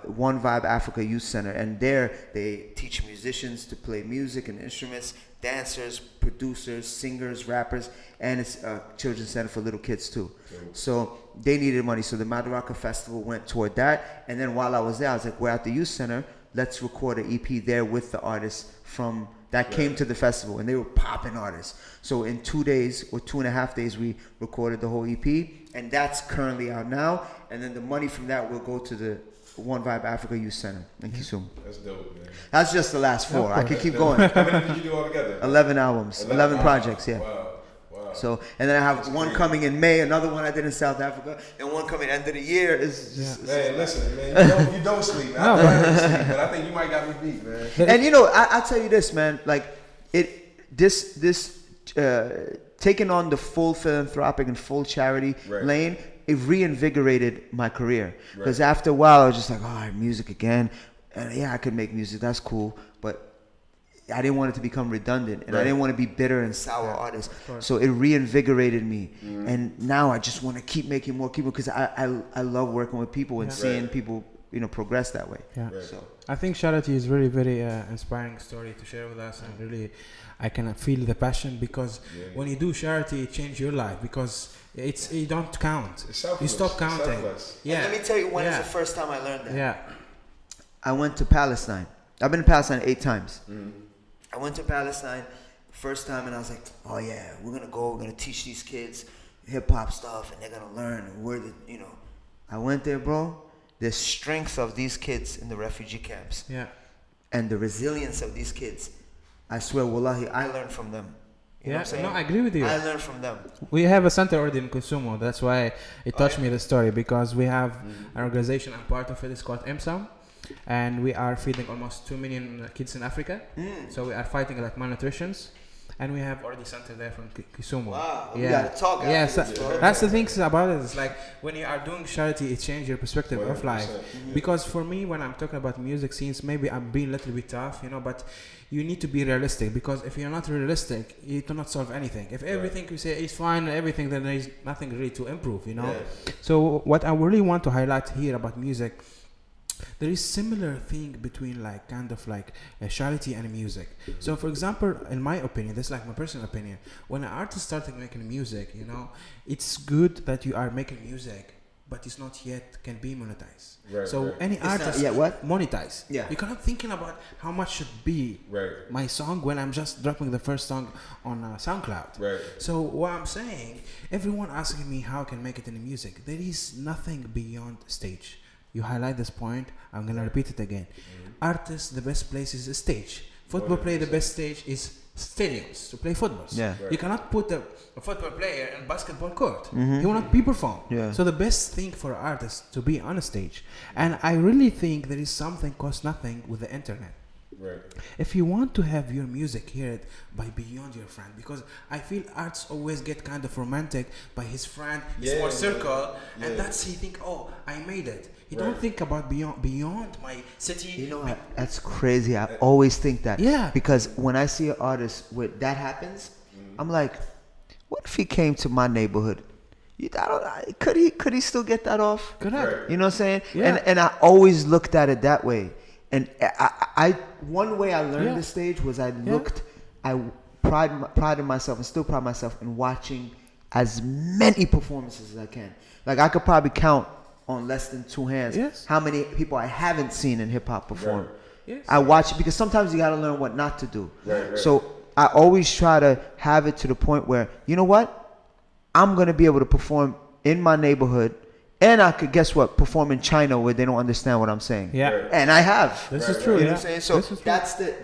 One Vibe Africa Youth Center, and there they teach musicians to play music and instruments, dancers, producers, singers, rappers, and it's a children's center for little kids too. So they needed money, so the Madaraka Festival went toward that. And then while I was there, I was like, we're at the youth center, let's record an EP there with the artists from that came to the festival, and they were popping artists. So in 2 days or 2.5 days, we recorded the whole EP, and that's currently out now. And then the money from that will go to the One Vibe Africa Youth Center in Kisumu.
That's dope, man.
That's just the last 4. I could keep going.
How many did you do all together?
11 albums, 11 projects, yeah.
Wow.
So, and then I have one coming in May, another one I did in South Africa, and one coming end of the year. Is just,
man, listen, man, you don't sleep. Man. I don't sleep, but I think you might got me beat, man.
And you know, I'll tell you this, man. Like, taking on the full philanthropic and full charity lane, it reinvigorated my career. Because after a while, I was just like, oh, music again. And yeah, I could make music. That's cool, but I didn't want it to become redundant, and I didn't want to be bitter and sour artist. So it reinvigorated me, and now I just want to keep making more people because I love working with people and seeing people progress that way.
Yeah. So I think charity is very very inspiring story to share with us, and really I can feel the passion because when you do charity, it changes your life because you don't count. You stop counting.
Yeah. And let me tell you when is the first time I learned that.
Yeah.
I went to Palestine. I've been to Palestine 8 times. I went to Palestine first time, and I was like, oh yeah, we're gonna teach these kids hip hop stuff, and they're gonna learn. And I went there, bro. The strength of these kids in the refugee camps, and the resilience of these kids, I swear, wallahi, I learned from them. You know what I'm saying?
No, I agree with you.
I learned from them.
We have a center already in Kusumo. That's why it touched me, the story, because we have an organization, I'm part of it, it's called S.O.U.L. And we are feeding almost 2 million kids in Africa. So we are fighting like malnutritions, and we have already center there from Kisumu.
Wow, we gotta talk.
That's the things about it. It's like when you are doing charity, it changes your perspective of life. Because for me, when I'm talking about music scenes, maybe I'm being a little bit tough, but you need to be realistic, because if you're not realistic, you cannot solve anything. If everything you say is fine, everything, then there is nothing really to improve. So what I really want to highlight here about music, there is similar thing between like kind of like charity and music. So for example, in my opinion, this is like my personal opinion, when an artist started making music, it's good that you are making music, but it's not yet can be monetized. Any artist monetize. You cannot thinking about how much should be my song when I'm just dropping the first song on SoundCloud. So what I'm saying, everyone asking me how I can make it in the music, there is nothing beyond stage. You highlight this point, I'm gonna repeat it again. Artists, the best place is the stage. Football player, the best stage is stadiums to play football. You cannot put a football player in basketball court. He will not be performed. So the best thing for an artist to be on a stage. And I really think there is something cost nothing with the internet. If you want to have your music heard by beyond your friend, because I feel arts always get kind of romantic by his friend, his small circle, and that's he think, oh, I made it. You don't think about beyond my city.
That's crazy. I always think that. Because when I see an artist where that happens, I'm like, what if he came to my neighborhood? Could he still get that off?
Could have.
You know what I'm saying? And I always looked at it that way. And I one way I learned this stage was I prided myself and still pride myself in watching as many performances as I can. Like I could probably count on less than 2 hands how many people I haven't seen in hip hop perform. I watch it because sometimes you got to learn what not to do. So I always try to have it to the point where, you know what, I'm going to be able to perform in my neighborhood. And I could, guess what, perform in China where they don't understand what I'm saying. And I have.
This is true.
You know what I'm saying? So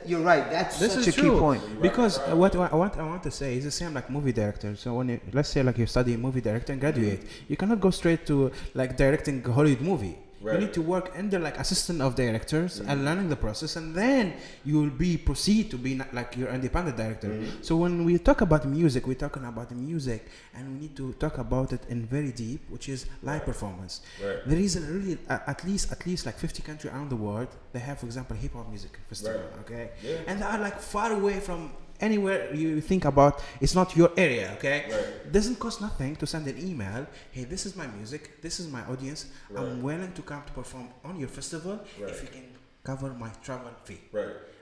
you're right. That's such a key point.
Because what I want to say is the same like movie director. So when let's say like you study movie director and graduate, you cannot go straight to like directing a Hollywood movie. You need to work under like assistant of directors and learning the process, and then you will proceed to be like your independent director. So when we talk about music, we're talking about the music, and we need to talk about it in very deep, which is live performance. There is a really at least like 50 countries around the world. They have, for example, hip hop music festival, okay, and they are like far away from anywhere you think about. It's not your area, okay? Doesn't cost nothing to send an email. Hey, this is my music. This is my audience. I'm willing to come to perform on your festival if you can cover my travel fee.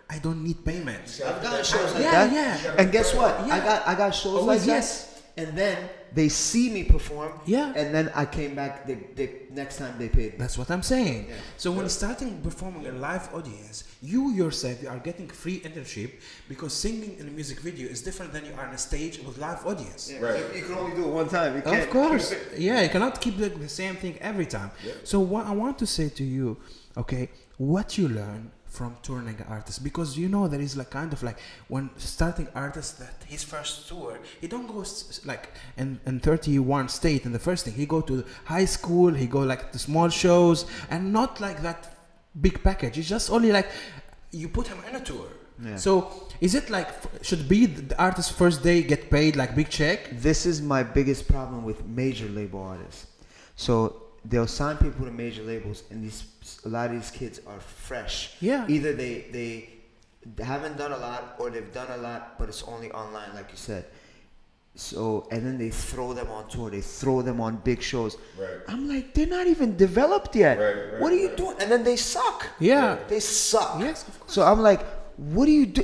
I don't need payment.
I've done shows like that. Yeah. And guess what? I got shows like that. And then they see me perform. And then I came back. The next time they paid me.
That's what I'm saying. So when starting performing a live audience, you yourself are getting free internship, because singing in a music video is different than you are on a stage with live audience.
You can only do it one time. You can't.
Of course. You cannot keep doing the same thing every time. So what I want to say to you, okay, what you learn from touring artists, because there is like kind of like when starting artist that his first tour, he don't go like in 31 state in the first thing. He go to high school, he go like the small shows, and not like that big package. It's just only like you put him in a tour. So is it like should be the artist's first day get paid like big check?
This is my biggest problem with major label artists. So they'll sign people to major labels, and a lot of these kids are fresh. Either they haven't done a lot, or they've done a lot, but it's only online, like you said. So, and then they throw them on tour. They throw them on big shows. I'm like, they're not even developed yet. What are you doing? And then they suck. They suck.
Yes, of course.
So I'm like, what do you do?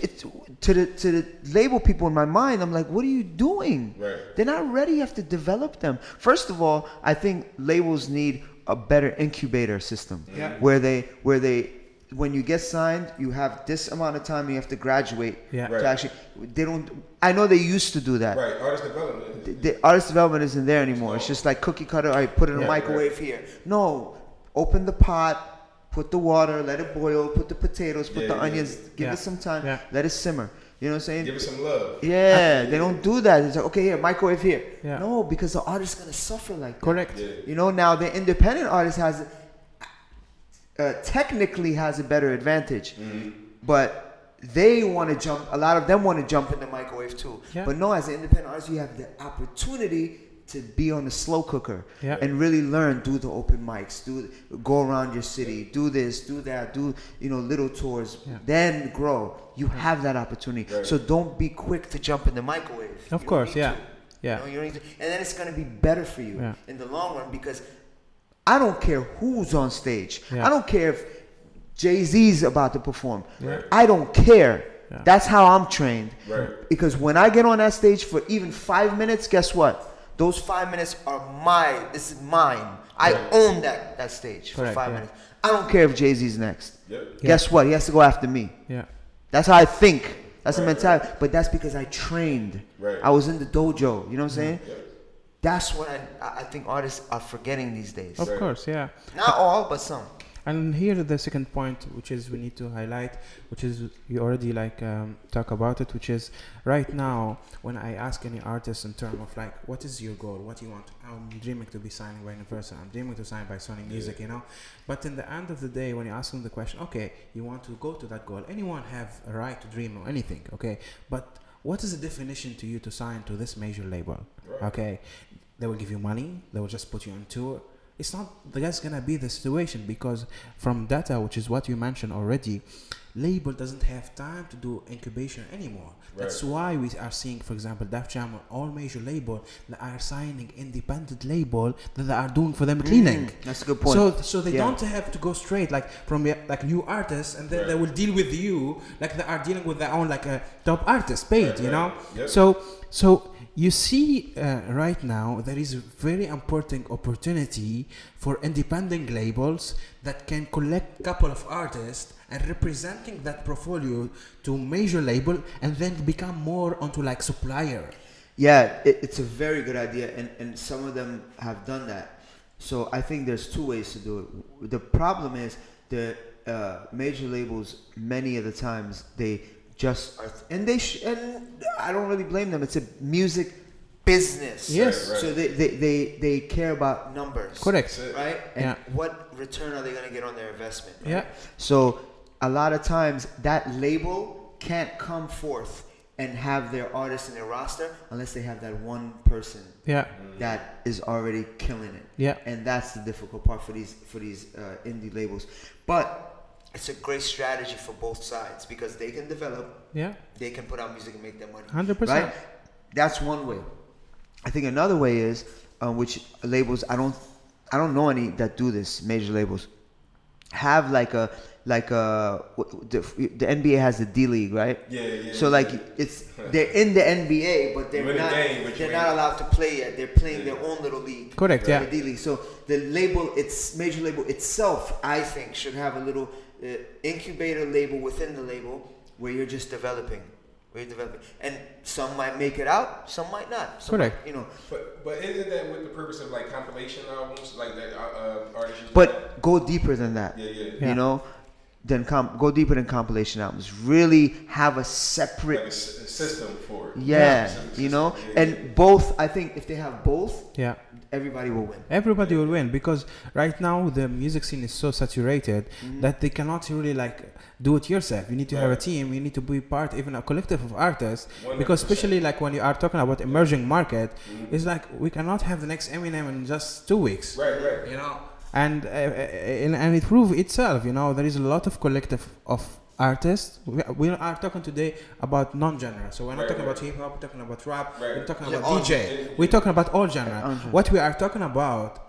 To the label people in my mind, I'm like, what are you doing? They're not ready. You have to develop them. First of all, I think labels need a better incubator system, where they when you get signed, you have this amount of time you have to graduate to actually. They don't. I know they used to do that.
Artist development.
The artist development isn't there anymore. It's just like cookie cutter. I put it in a microwave here. No, open the pot. Put the water, let it boil, put the potatoes, put the onions, give it some time, let it simmer. You know what I'm saying?
Give it some love.
They don't do that. It's like, okay, here, microwave here. No, because the artist's going to suffer like that.
Correct.
Now the independent artist technically has a better advantage. But they want to jump, a lot of them want to jump in the microwave too. But no, as an independent artist, you have the opportunity to be on the slow cooker and really learn, do the open mics, go around your city, do this, do that, do little tours, then grow. You have that opportunity. So don't be quick to jump in the microwave.
Of course,
and then it's going to be better for you in the long run, because I don't care who's on stage. I don't care if Jay-Z's about to perform. I don't care. That's how I'm trained. Because when I get on that stage for even 5 minutes, guess what? Those 5 minutes are this is mine. I own that stage for 5 minutes. I don't care if Jay-Z's next. Guess what? He has to go after me. That's how I think. That's the mentality. But that's because I trained. I was in the dojo. You know what I'm saying? That's what I think artists are forgetting these days.
Of course,
Not all, but some.
And here the second point, which is we need to highlight, which is you already talk about it, which is right now when I ask any artist in terms of like, what is your goal? What do you want? I'm dreaming to be signing by Universal. I'm dreaming to sign by Sony Music, But in the end of the day, when you ask them the question, okay, you want to go to that goal. Anyone have a right to dream or anything, okay? But what is the definition to you to sign to this major label? Okay, they will give you money. They will just put you on tour. It's not that's gonna be the situation, because from data, which is what you mentioned already, label doesn't have time to do incubation anymore. That's why we are seeing, for example, DefJam or all major label that are signing independent label that they are doing for them cleaning.
That's a good point.
So they don't have to go straight like from like new artists, and then they will deal with you like they are dealing with their own like a top artist paid, So you see, right now there is a very important opportunity for independent labels that can collect couple of artists and representing that portfolio to major label, and then become more onto like supplier.
It's a very good idea, and some of them have done that. So I think there's two ways to do it. The problem is the major labels, many of the times they just are, and I don't really blame them. It's a music business.
Yes.
So they care about numbers.
Correct.
Right? And what return are they going to get on their investment? Right?
Yeah.
So a lot of times that label can't come forth and have their artists in their roster unless they have that one person that is already killing it.
Yeah.
And that's the difficult part for these indie labels. But it's a great strategy for both sides because they can develop, they can put out music and make their money.
100%.
Right? That's one way. I think another way is which labels I don't know any that do this, major labels have the NBA has the D League, right?
Yeah.
So they're in the NBA, but they're not allowed to play yet. They're playing their own little league.
Correct.
The D League. So the label, major label itself, I think, should have a little incubator label within the label where you're just developing. And some might make it out, some might not.
Correct.
But isn't that with the purpose of like compilation albums, like that artists?
But go deeper than that.
Yeah.
Go deeper than compilation albums. Really have a separate
like a system for it.
And both. I think if they have both, everybody will win.
Everybody will win because right now the music scene is so saturated that they cannot really do it yourself. You need to have a team. You need to be part, even a collective of artists. 100%. Because especially when you are talking about emerging market, it's like we cannot have the next Eminem in just 2 weeks.
Right.
And it proves itself. There is a lot of collective of artists. We are talking today about non-genre. So we're not talking about hip hop. We're talking about rap. We're talking about DJ. We're talking about all genre. What we are talking about.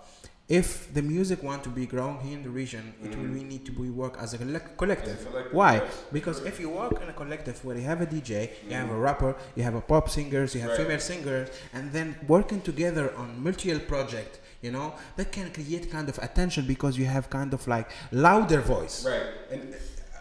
If the music want to be grown here in the region, it will need to be work as a collective. Why? Because if you work in a collective where you have a DJ, you have a rapper, you have a pop singers, you have female singers, and then working together on multiple project, that can create kind of attention because you have kind of louder voice.
Right. And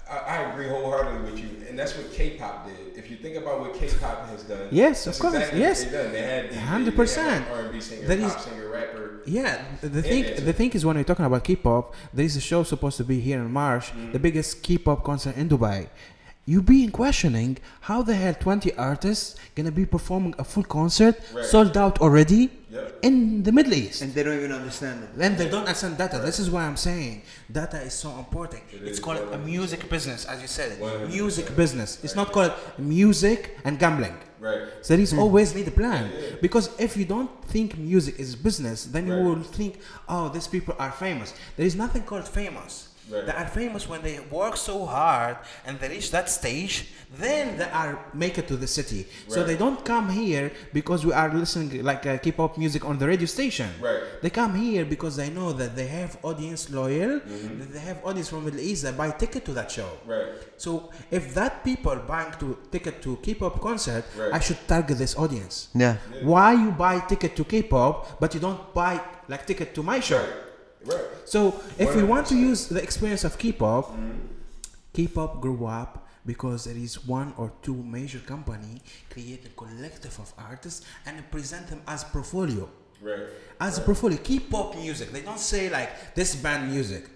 I agree wholeheartedly with you, and that's what K-pop did. If you think about what K-pop has done,
yes, of course,
exactly
yes,
what they've done. They had DJ,
100%.
They had R&B singer, pop singer, rapper.
Yeah, the thing is when we're talking about K-pop, there is a show supposed to be here in March, the biggest K-pop concert in Dubai. You be questioning how the hell 20 artists gonna be performing a full concert sold out already in the Middle East,
and they don't even understand it.
And they don't understand data. This is why I'm saying data is so important. It's called a music business, as you said. 100%. Music business. It's not called music and gambling.
Right.
So there is always need a plan because if you don't think music is business, then you will think, oh, these people are famous. There is nothing called famous. They are famous when they work so hard and they reach that stage, then they are make it to the city. So they don't come here because we are listening K-pop music on the radio station. They come here because they know that they have audience loyal, that they have audience from Middle East that buy ticket to that show. So if that people buying ticket to K-pop concert, I should target this audience. Why you buy ticket to K-pop but you don't buy ticket to my show? So if we want to use the experience of K-pop, K-pop grew up because there is one or two major company create a collective of artists and present them as portfolio. As a portfolio, K-pop music. They don't say this band music.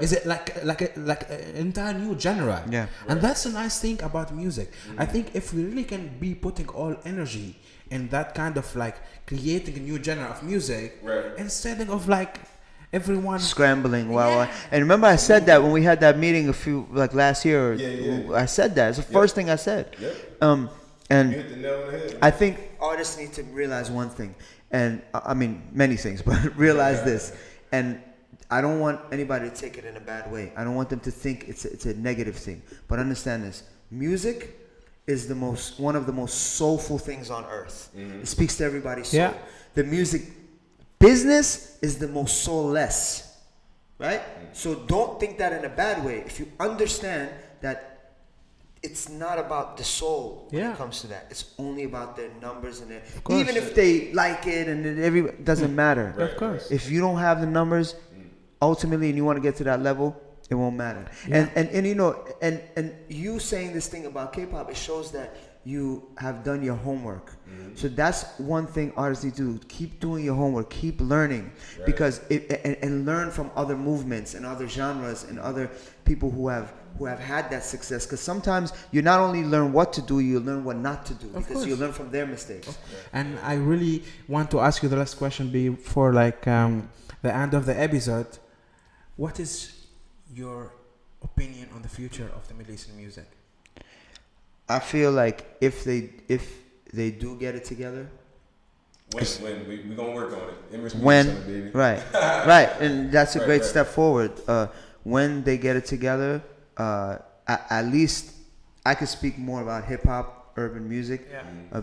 Is it like an entire new genre? And that's a nice thing about music. I think if we really can be putting all energy in that kind of creating a new genre of music instead of everyone
scrambling. And remember I said that when we had that meeting a few last year. I said that. It's the first thing I said. And
you hit the nail on the head.
I think artists need to realize one thing, and I mean many things, but realize this. And I don't want anybody to take it in a bad way. I don't want them to think it's a negative thing. But understand this: music is one of the most soulful things on earth. It speaks to everybody's soul. The music business is the most soulless, right? So don't think that in a bad way. If you understand that it's not about the soul when it comes to that. It's only about their numbers and even if they like it and it doesn't matter.
Of course.
If you don't have the numbers, ultimately, and you want to get to that level, it won't matter. And you saying this thing about K-pop, it shows that you have done your homework. So that's one thing artists need to do. Keep doing your homework, keep learning, because and learn from other movements and other genres and other people who have had that success. Because sometimes you not only learn what to do, you learn what not to do, because you learn from their mistakes.
And I really want to ask you the last question before the end of the episode. What is your opinion on the future of the Middle Eastern music?
I feel like if they do get it together,
when we gonna work on it.
When right, and that's a great step forward. When they get it together, at least I could speak more about hip hop, urban music,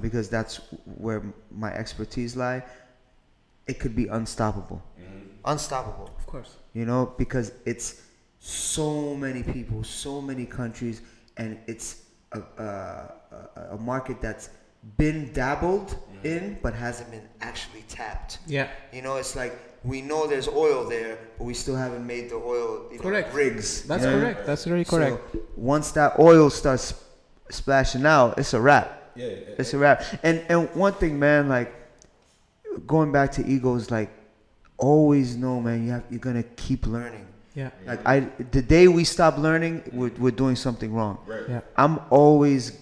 because that's where my expertise lie. It could be unstoppable, unstoppable.
Of course,
because it's so many people, so many countries, and it's a market that's been dabbled in but hasn't been actually tapped. It's like we know there's oil there, but we still haven't made the oil rigs.
That's correct. That's really correct.
So once that oil starts splashing out, it's a wrap. It's a wrap. And one thing, man, like going back to egos, like always know, man, you're gonna keep learning. Like the day we stop learning, we're doing something wrong. I'm always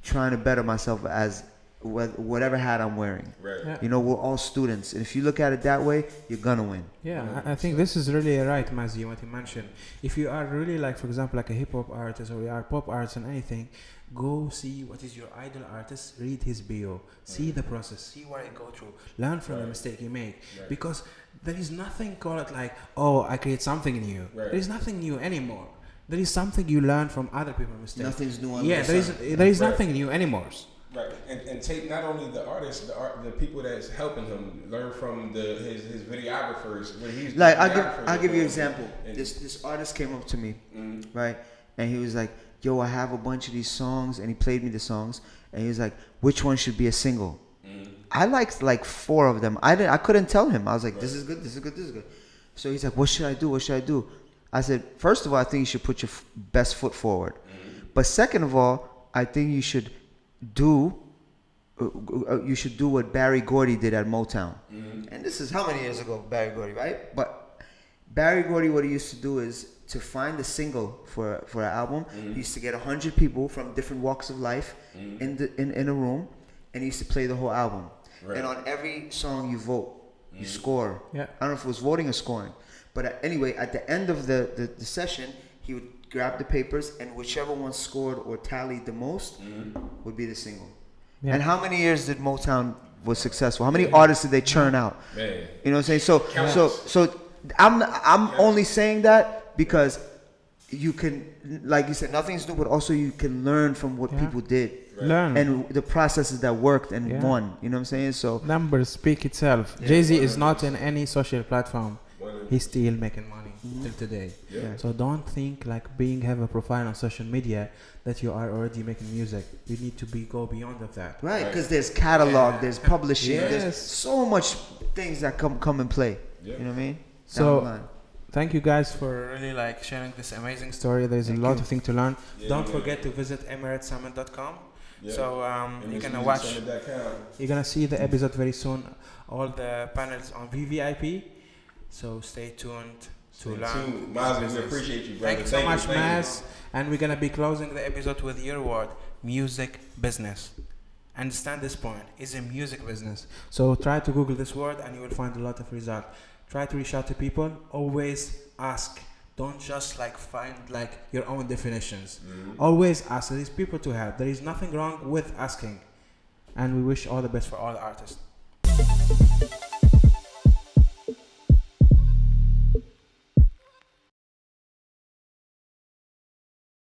trying to better myself as whatever hat I'm wearing. We're all students, and if you look at it that way, you're gonna win.
I think this is really right, Mazzi, what you mentioned. If you are really like, for example, like a hip hop artist or you are pop artist and anything, go see what is your idol artist, read his bio, see the process, see what I go through, learn from the mistake you make, because there is nothing called like, oh, I create something new. There is nothing new anymore. There is something you learn from other people's mistakes.
Nothing's new.
There is nothing new anymore.
Right, and take not only the artist, the people that's helping him learn from his videographers. When he's
like, I'll give you an example. This artist came up to me, right, and he was like, "Yo, I have a bunch of these songs," and he played me the songs, and he was like, "Which one should be a single?" I liked like 4 of them. I couldn't tell him. I was like, "This is good. This is good. This is good." So he's like, "What should I do? What should I do?" I said, first of all, I think you should put your best foot forward. But second of all, I think you should do what Barry Gordy did at Motown. And this is how many years ago, Barry Gordy, right? But Barry Gordy, what he used to do is to find a single for an album. He used to get 100 people from different walks of life in a room, and he used to play the whole album. And on every song you vote, you score. I don't know if it was voting or scoring. But anyway, at the end of the session, he would grab the papers, and whichever one scored or tallied the most would be the single. And how many years did Motown was successful? How many artists did they churn out? You know what I'm saying? So I'm only saying that because you can, like you said, nothing's new, but also you can learn from what people did. And the processes that worked and won. You know what I'm saying? So
numbers speak itself. Jay-Z is not in any social platform. He's still making money till today. So don't think like have a profile on social media that you are already making music. You need to go beyond of that.
Right, because there's catalog, there's publishing, there's so much things that come and play. You know what I mean?
So thank you guys for really like sharing this amazing story. There's a lot of things to learn. Don't forget to visit emiratessummit.com. So you're gonna watch. You're gonna see the episode very soon. All the panels on VVIP. So stay tuned to learn.
Mazzi, we appreciate you, brother.
Thank you so much, Maz. And we're gonna be closing the episode with your word: music business. Understand this point: it's a music business. So try to Google this word, and you will find a lot of results. Try to reach out to people. Always ask. Don't just like find like your own definitions. Always ask. There is people to help. There is nothing wrong with asking. And we wish all the best for all the artists.